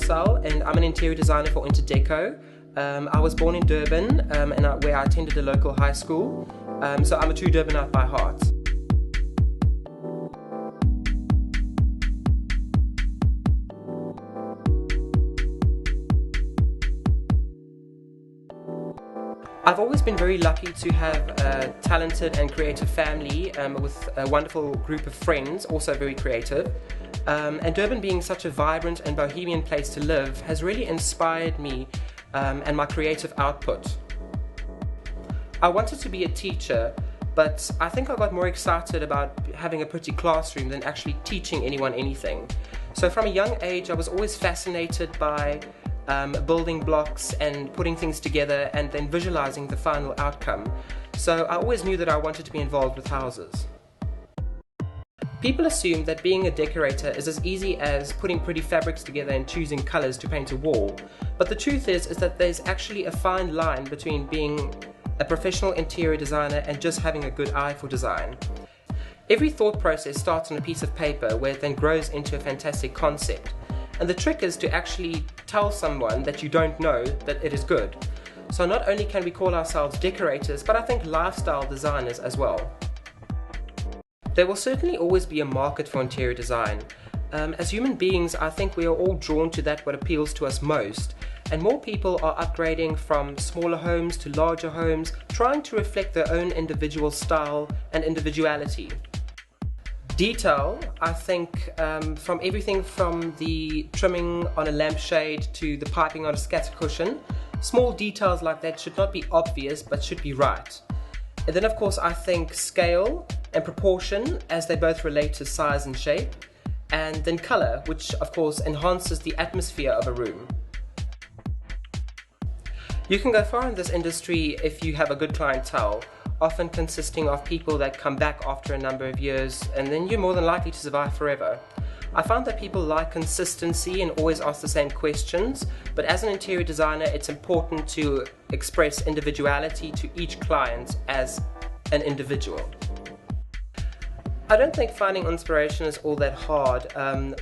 Marcel, and I'm an interior designer for Interdeco. I was born in Durban, where I attended a local high school, so I'm a true Durbanite by heart. I've always been very lucky to have a talented and creative family with a wonderful group of friends, also very creative. And Durban being such a vibrant and bohemian place to live has really inspired me and my creative output. I wanted to be a teacher, but I think I got more excited about having a pretty classroom than actually teaching anyone anything. So from a young age I was always fascinated by building blocks and putting things together and then visualizing the final outcome. So I always knew that I wanted to be involved with houses. People assume that being a decorator is as easy as putting pretty fabrics together and choosing colors to paint a wall. But the truth is that there's actually a fine line between being a professional interior designer and just having a good eye for design. Every thought process starts on a piece of paper where it then grows into a fantastic concept. And the trick is to actually tell someone that you don't know that it is good. So not only can we call ourselves decorators, but I think lifestyle designers as well. There will certainly always be a market for interior design. As human beings, I think we are all drawn to what appeals to us most. And more people are upgrading from smaller homes to larger homes, trying to reflect their own individual style and individuality. Detail, I think, from everything from the trimming on a lampshade to the piping on a scatter cushion, small details like that should not be obvious but should be right. And then of course I think scale and proportion, as they both relate to size and shape, and then colour, which of course enhances the atmosphere of a room. You can go far in this industry if you have a good clientele, often consisting of people that come back after a number of years, and then you're more than likely to survive forever. I found that people like consistency and always ask the same questions, but as an interior designer it's important to express individuality to each client as an individual. I don't think finding inspiration is all that hard.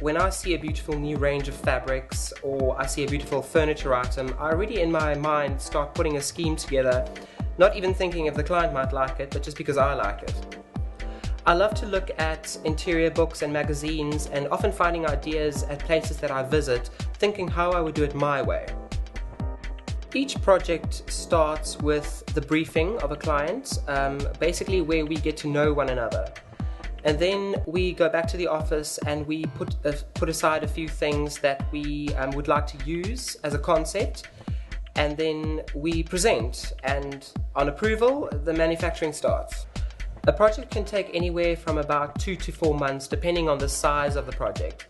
When I see a beautiful new range of fabrics or I see a beautiful furniture item, I already in my mind start putting a scheme together, not even thinking if the client might like it, but just because I like it. I love to look at interior books and magazines and often finding ideas at places that I visit, thinking how I would do it my way. Each project starts with the briefing of a client, basically where we get to know one another. And then we go back to the office and we put aside a few things that we would like to use as a concept, and then we present, and on approval the manufacturing starts. A project can take anywhere from about 2 to 4 months depending on the size of the project.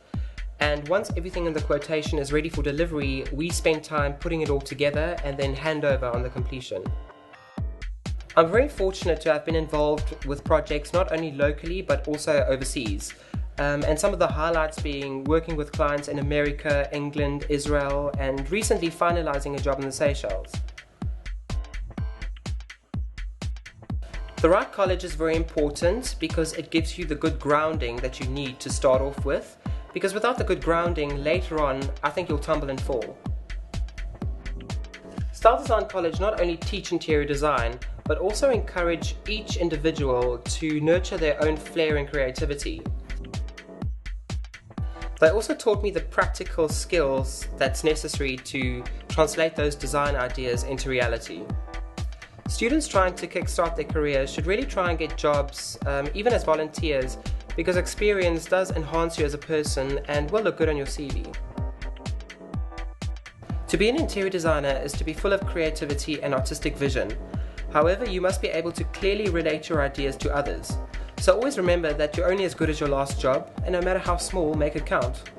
And once everything in the quotation is ready for delivery, we spend time putting it all together and then hand over on the completion. I'm very fortunate to have been involved with projects not only locally but also overseas. And some of the highlights being working with clients in America, England, Israel, and recently finalizing a job in the Seychelles. The right college is very important because it gives you the good grounding that you need to start off with, because without the good grounding later on, I think you'll tumble and fall. Style Design College not only teach interior design, but also encourage each individual to nurture their own flair and creativity. They also taught me the practical skills that's necessary to translate those design ideas into reality. Students trying to kickstart their careers should really try and get jobs, even as volunteers, because experience does enhance you as a person and will look good on your CV. To be an interior designer is to be full of creativity and artistic vision. However, you must be able to clearly relate your ideas to others. So always remember that you're only as good as your last job, and no matter how small, make it count.